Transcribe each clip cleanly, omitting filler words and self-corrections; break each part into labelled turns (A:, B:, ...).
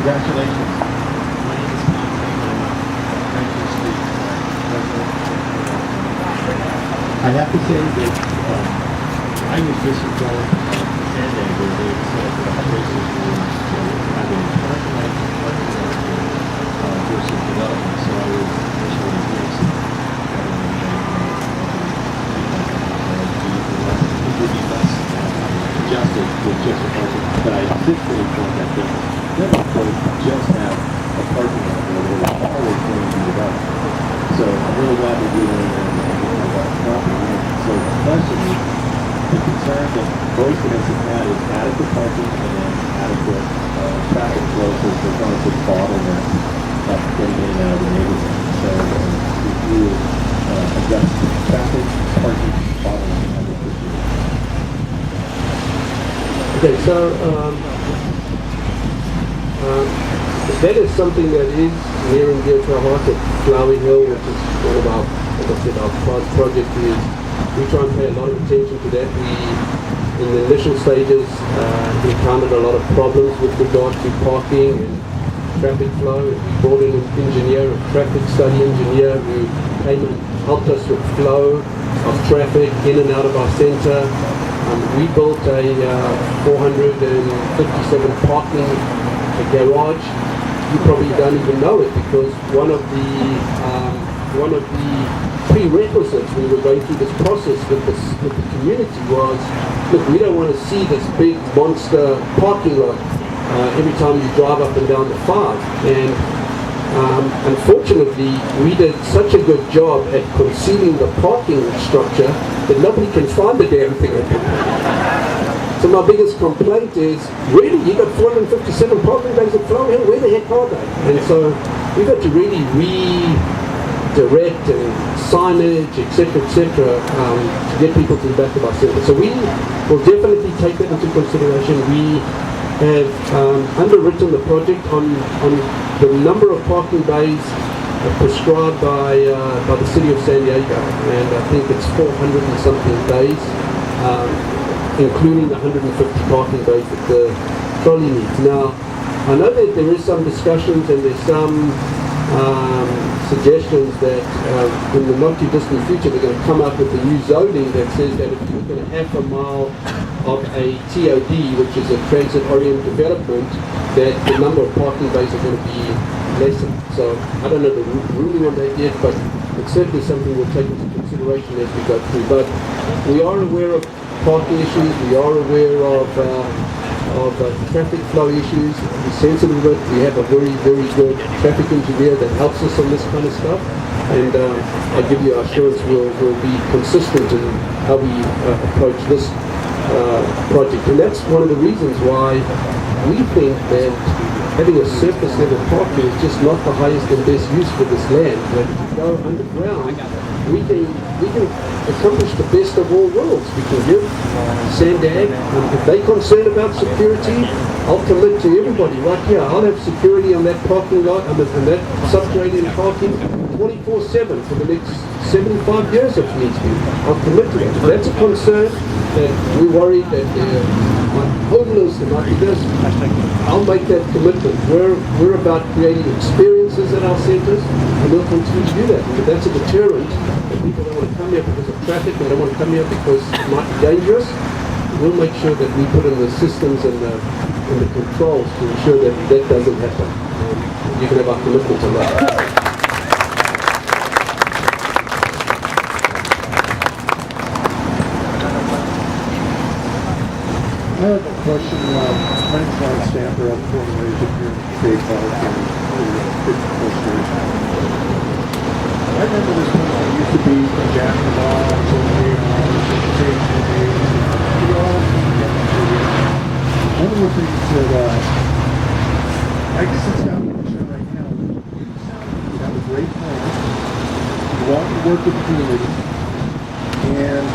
A: Congratulations.
B: My name is Tom King. I'm a Franklin Street resident.
A: I have to say that I was disappointed at San Diego. They said that places were having park-like versus development, so I was initially against it would be less congested with just a parking. But I did really point that the middle point just have a parking lot where they're always going to develop. So I'm really glad that we were in there and we have that property. So the question is, the concern that most residents have had is adequate parking and then adequate traffic flow so there's not a big bottleneck getting in and out of the neighborhood. So if you address traffic, parking, bottleneck, I would appreciate it.
C: Okay, so that is something that is near and dear to our heart at Flowery Hill, which is one of our, like I said, our project is, we try and pay a lot of attention to that. We, in the initial stages, encountered a lot of problems with regard to parking and traffic flow. We brought in an engineer, a traffic study engineer, who came and helped us with flow of traffic in and out of our centre. We built a 457 parking garage. You probably don't even know it because one of the prerequisites when we were going through this process with the community was, look, we don't want to see this big monster parking lot every time you drive up and down the 5. And unfortunately, we did such a good job at concealing the parking structure that nobody can find the damn thing. So my biggest complaint is, really, you got 457 parking bays at Flowery Hill, where the heck are they? And so we've got to really redirect and signage, etc., to get people to the back of our centre. So we will definitely take that into consideration. We have underwritten the project on the number of parking bays prescribed by the city of San Diego, and I think it's 400 and something bays, including the 150 parking bays that the trolley needs. Now, I know that there is some discussions and there's some suggestions that in the not too distant future they're going to come up with a new zoning that says that if you're within a half a mile of a TOD, which is a transit-oriented development, that the number of parking bays are going to be lessened. So I don't know the ruling on that yet, but it's certainly something we'll take into consideration as we go through. But we are aware of parking issues, we are aware of traffic flow issues, we're sensitive to it. We have a very, very good traffic engineer that helps us on this kind of stuff. And I give you assurance we'll be consistent in how we approach this project. And that's one of the reasons why we think that having a surface level parking is just not the highest and best use for this land. But if we go underground, we can accomplish the best of all worlds. We can give Sandag, if they're concerned about security, I'll commit to everybody right here. I'll have security on that parking lot, and that subterranean parking 24/7 for the next 75 years if needs be. I'll commit to that. If that's a concern, that we're worried that homeless and like this, I'll make that commitment. We're about creating experiences at our centres, and we'll continue to do that. And if that's a deterrent, that people don't want to come here because of traffic, they don't want to come here because it might be dangerous, we'll make sure that we put in the systems and the controls to ensure that that doesn't happen. You can have our commitment on that.
D: I have a question. My name's Ron Stamper. I'm from Malaysia here in State Park and I remember this place that used to be Jack in the Box and one of the things that I guess it's got me concerned right now. You have a great plan. You want to work with the community, and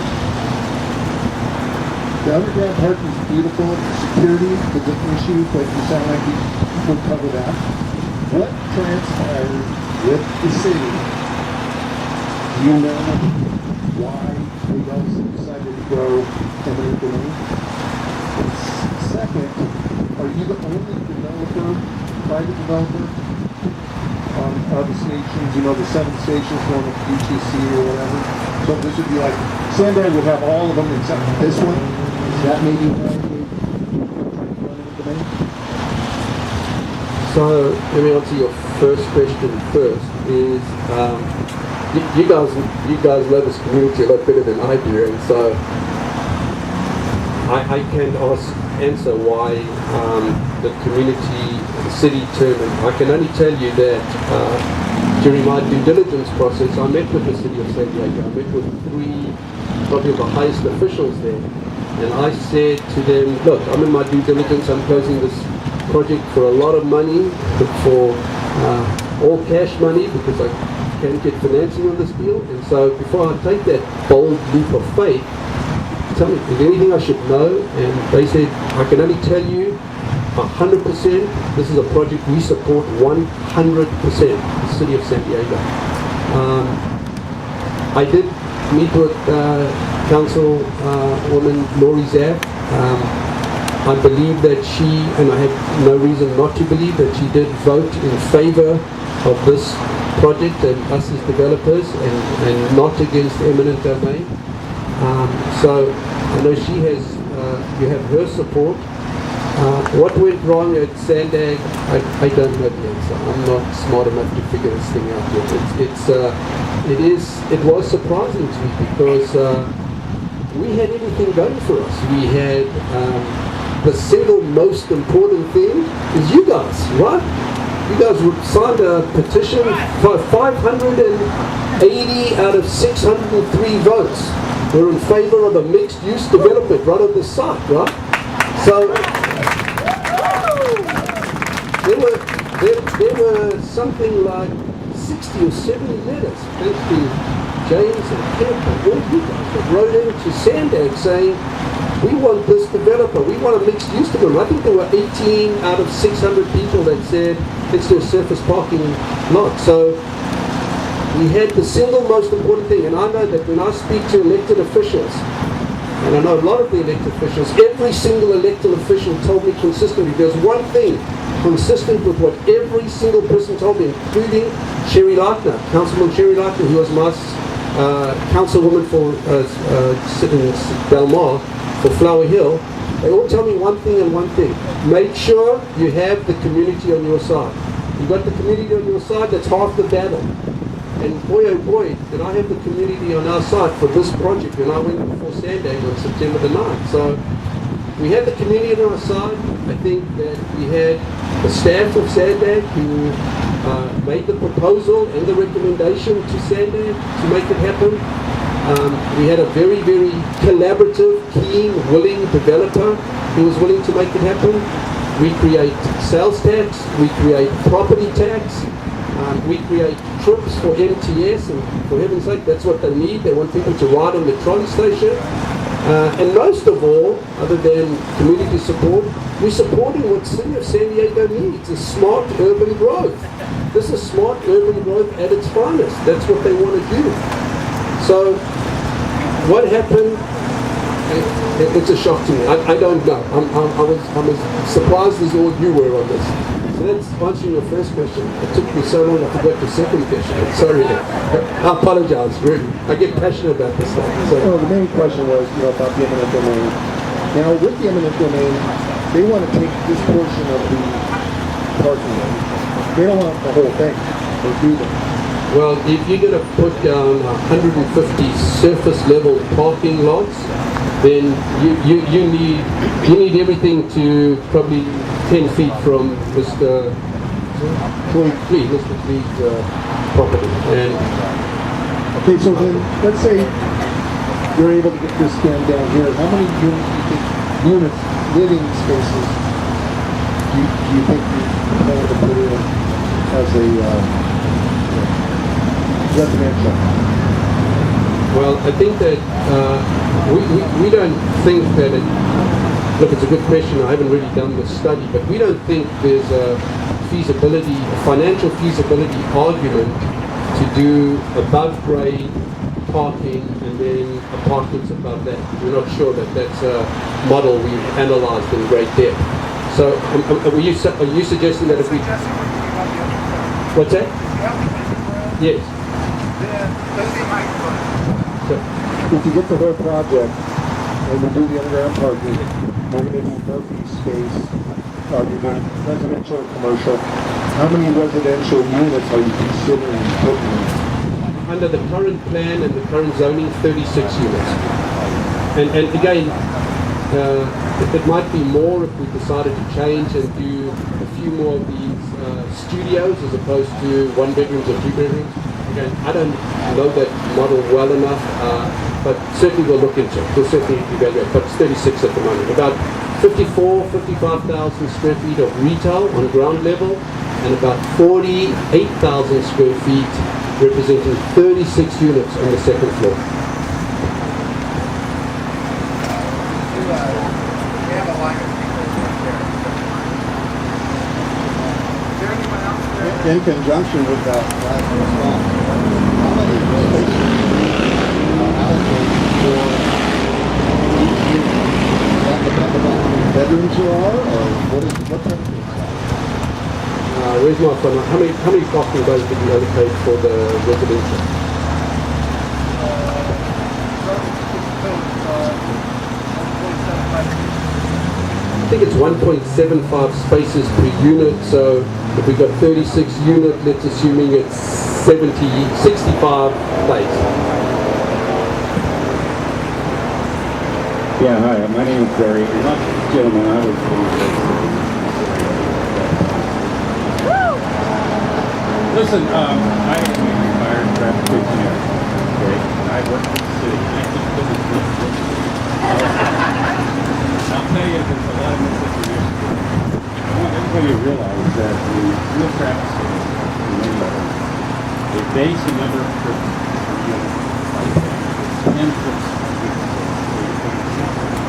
D: the underground parking is beautiful. Security is an issue, but you sound like you will cover that. What transpired with the city? Do you know why they also decided to go eminent domain? Second, are you the only developer by private developer on the stations, you know, the 7 stations going to UTC or whatever. So this would be like, Sandag would have all of them except this one. Is that maybe why they trying to run it with the main?
C: So let me answer your first question first. Is you guys know this community a lot better than I do, and so I can't answer why the community, the city determined. I can only tell you that during my due diligence process, I met with the city of San Diego. I met with 3 probably the highest officials there, and I said to them, look, I'm in my due diligence. I'm closing this project for a lot of money, for all cash money, because I can't get financing on this deal. And so before I take that bold leap of faith, tell me, is there anything I should know? And they said, I can only tell you 100%, this is a project we support 100%, the city of San Diego. I did meet with Councilwoman Lori Zapp. I believe that she, and I have no reason not to believe, that she did vote in favor of this project and us as developers, and not against eminent domain. So I know she has, you have her support. What went wrong at Sandag, I don't know the answer. I'm not smart enough to figure this thing out yet. It was surprising to me because we had everything going for us. We had the single most important thing is you guys, right? You guys signed a petition for 580 out of 603 votes were in favor of a mixed-use development right on the site, right? So there were something like 60 or 70 letters, thanks to James and Kemp and all you guys, that wrote into Sandag saying, we want this developer, we want a mixed-use developer. I think there were 18 out of 600 people that said, let's do a surface parking lot. So we had the single most important thing, and I know that when I speak to elected officials, and I know a lot of the elected officials, every single elected official told me consistently, there's one thing consistent with what every single person told me, including Sherry Leitner, Councilwoman Sherry Leitner, who was my councilwoman for Del Mar, for Flower Hill. They all tell me one thing and one thing. Make sure you have the community on your side. You've got the community on your side, that's half the battle. And boy, oh boy, did I have the community on our side for this project when I went before Sandag on September the 9th. So we had the community on our side. I think that we had the staff of Sandag who made the proposal and the recommendation to Sandag to make it happen. We had a very, very collaborative, keen, willing developer who was willing to make it happen. We create sales tax, we create property tax, we create trips for MTS, and for heaven's sake, that's what they need. They want people to ride on the trolley station. And most of all, other than community support, we're supporting what City of San Diego needs, is smart urban growth. This is smart urban growth at its finest. That's what they want to do. So, what happened? It's a shock to me. I don't know. I'm as surprised as all you were on this. So that's answering your first question. It took me so long I forgot the second question. Sorry. I apologize, really. I get passionate about this stuff. So.
D: Well, the main question was, about the eminent domain. Now, with the eminent domain, they want to take this portion of the parking lot. They don't want the whole thing, or do they?
C: Well, if you're going to put down 150 surface level parking lots, then you need everything to probably 10 feet from Mr. Fleet's property. And
D: okay, so then let's say you're able to get this done down here. How many units, living spaces, do you think you plan to put in as a residential?
C: Well, I think that we don't think that look, it's a good question. I haven't really done the study, but we don't think there's a financial feasibility argument to do above grade parking and then apartments above that. We're not sure that that's a model we've analyzed in great depth. So are you suggesting that if we... What's that? Yes. So,
D: If you get the whole project and we do the underground parking, we're going to need Murphy space, you're doing residential or commercial. How many residential units are you considering putting in?
C: under the current plan and the current zoning, 36 units. And again, it might be more if we decided to change and do a few more of these studios as opposed to 1 bedrooms or 2 bedrooms. Again, I don't know that model well enough, but certainly we'll look into it. We'll certainly evaluate, but it's 36 at the moment. About 55,000 square feet of retail on ground level and about 48,000 square feet representing 36 units on the second floor.
D: In conjunction with that last response, how many spaces allocate for each unit? Does that depend upon how many bedrooms there are, or what type of things?
C: Where's my phone? How many parking bays did you allocate for the residential? I think it's 1.75 spaces per unit, so if we've got 36 units, let's assuming it's 65 bays.
E: Yeah, hi, my name is Barry. Gentlemen, I was Listen, I am a retired traffic engineer, okay, and I work for the city. I keep business with I'll tell you, there's a lot of misinformation. I want everybody to realize that the real traffic studies, in many of them, they base the number of trips per unit by 10 trips per week. So you're putting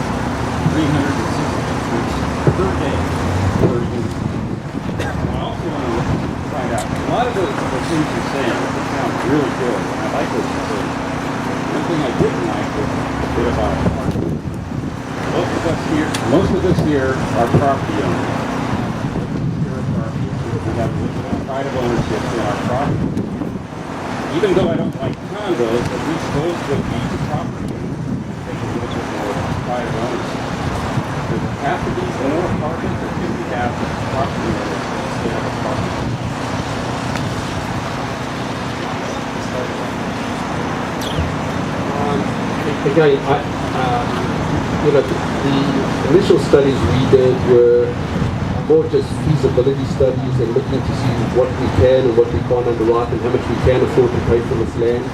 E: 360 trips per day per unit. I also want to find out, a lot of the things you're saying sound really good, and I like what you're saying. One thing I didn't like was a bit about parking. Most of us here are property owners. We have a pride of ownership in our property. Even though I don't like condos, at least those that be property owners take a little bit more pride of ownership. Does it have to be more apartments, or can we have property owners instead of apartments?
C: Again, the initial studies we did were more just feasibility studies and looking to see what we can and what we can't underwrite and how much we can afford to pay for this land.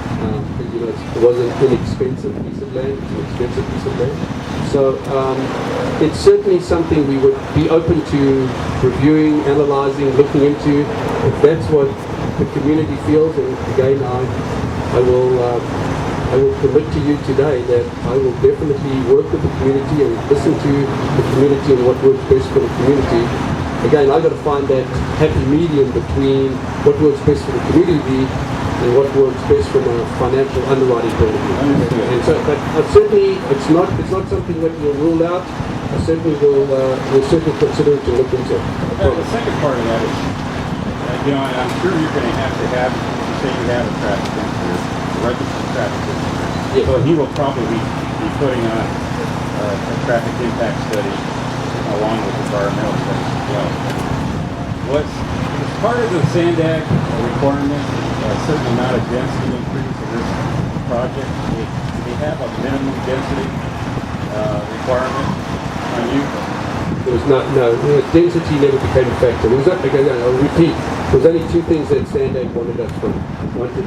C: It wasn't an inexpensive piece of land, it's an expensive piece of land. So it's certainly something we would be open to reviewing, analyzing, looking into. If that's what the community feels, and again, I will commit to you today that I will definitely work with the community and listen to the community and what works best for the community. Again, I've got to find that happy medium between what works best for the community and what works best from a financial underwriting point of view. And so, but certainly, it's not something that we'll rule out. I certainly will certainly consider it to look into.
E: The second part of that is, I'm sure you're going to have, say you have a traffic engineer, a registered traffic engineer.
C: Yes.
E: So he will probably be putting on a traffic impact study along with environmental studies as well. Was part of the SANDAG requirement a certain amount of density increase in this project? Do they have a minimum density requirement on you?
C: There was no, density never became a factor. There was, again, I'll repeat, there was only two things that Sandag wanted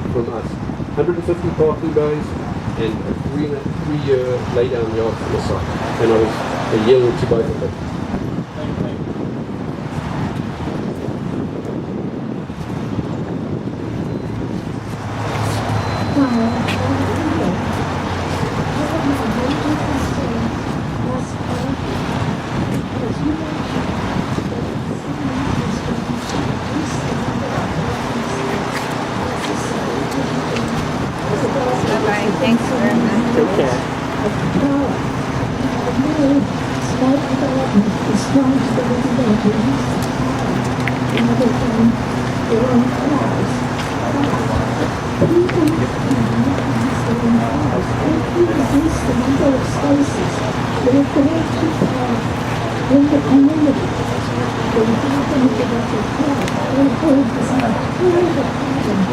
C: from us. 150 parking bays and a 3-year laydown yard for the site. And I was a year or two both of them.
E: Thank you.
F: Bye-bye. Thanks very much.
C: Take care.
G: rather than their own cars. People now use their own cars and reduce the number of spaces that are going to in the community. They have them to get their car. They're going to say, whatever happened,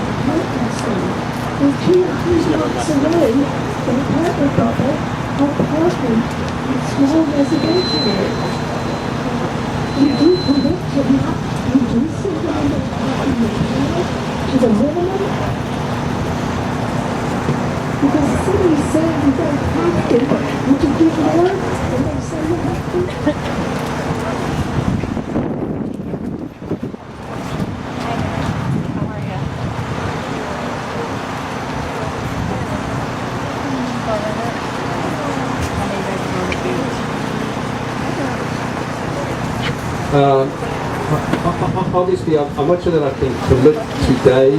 G: they're 2 or 3 blocks away from apartment people are parking in small residential areas. We do commit to not reducing the number of parking areas to the minimum. Because the city is saying you don't have to, would you give more? And they say you have to.
F: How are you?
C: Obviously, I'm not sure that I can commit today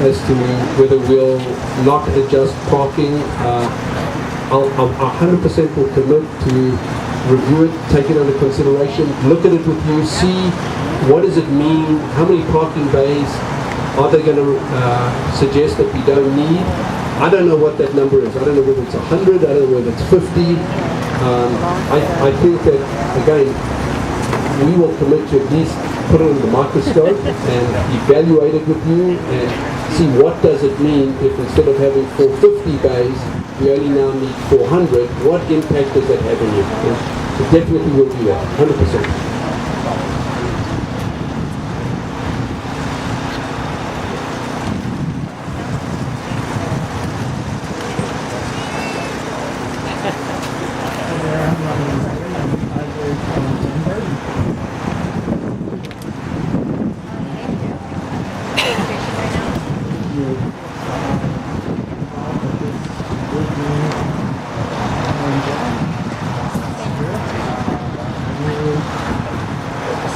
C: as to whether we'll not adjust parking. I'll 100% will commit to review it, take it under consideration, look at it with you, see what does it mean, how many parking bays are they going to suggest that we don't need. I don't know what that number is. I don't know whether it's 100, I don't know whether it's 50. I think that, again, we will commit to at least put it under the microscope and evaluate it with you and see what does it mean if instead of having 450 bays, we only now need 400. What impact does that have on you? And we definitely will do that, 100%.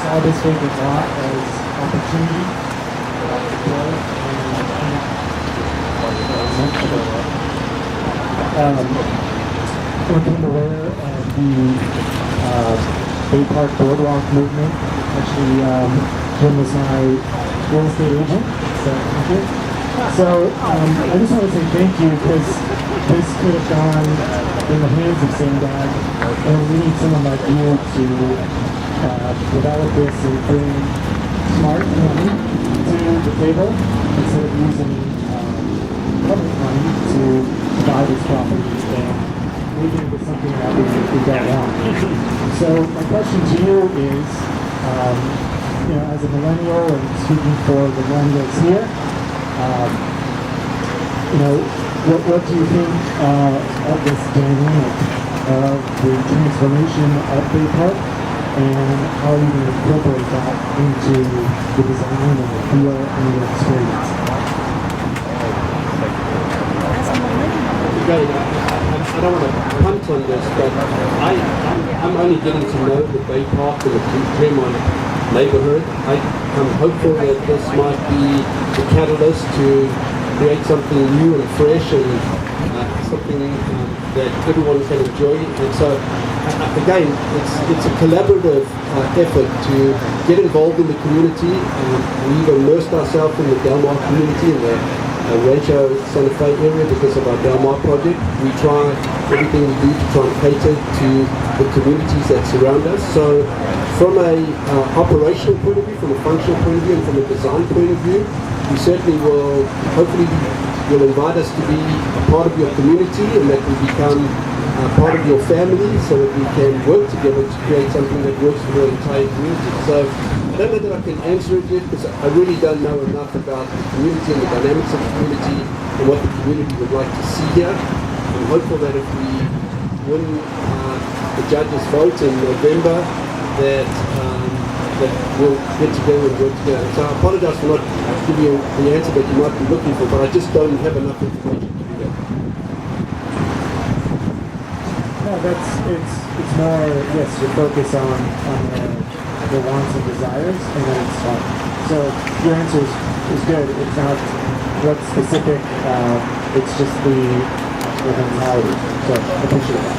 H: Saw this vacant lot as opportunity to grow became aware of the Bay Park Boardwalk movement. Actually, Jim was my real estate agent, so thank you. So I just want to say thank you because this could have gone in the hands of Sandag, and we need someone like you to develop this and bring smart money to the table instead of using public money to buy this property and make it into something that we don't want. So my question to you is, as a millennial and speaking for the millennials here, what do you think of this dynamic of the transformation of Bay Park, and how you can incorporate that into the design and the feel and the experience?
C: Again, I don't want to punt on this, but I'm only getting to know the Bay Park and the Claremont neighborhood. I'm hopeful that this might be the catalyst to create something new and fresh and something that everyone can enjoy. And so, again, it's a collaborative effort to get involved in the community. We've immersed ourselves in the Del Mar community in the Rancho Santa Fe area because of our Del Mar project. We try everything we do to try and cater to the communities that surround us. So from a operational point of view, from a functional point of view, and from a design point of view, we certainly will, hopefully you'll invite us to be a part of your community and that we become part of your family so that we can work together to create something that works for the entire community. So I don't know that I can answer it yet because I really don't know enough about the community and the dynamics of the community and what the community would like to see here. I'm hopeful that if we win the judges' vote in November, that we'll get together and work together. So I apologize for not giving you the answer that you might be looking for, but I just don't have enough information to do that.
H: No, it's more, yes, you focus on the wants and desires, and then it's fun. So your answer is good. It's not what's specific, it's just the mentality. So I appreciate that.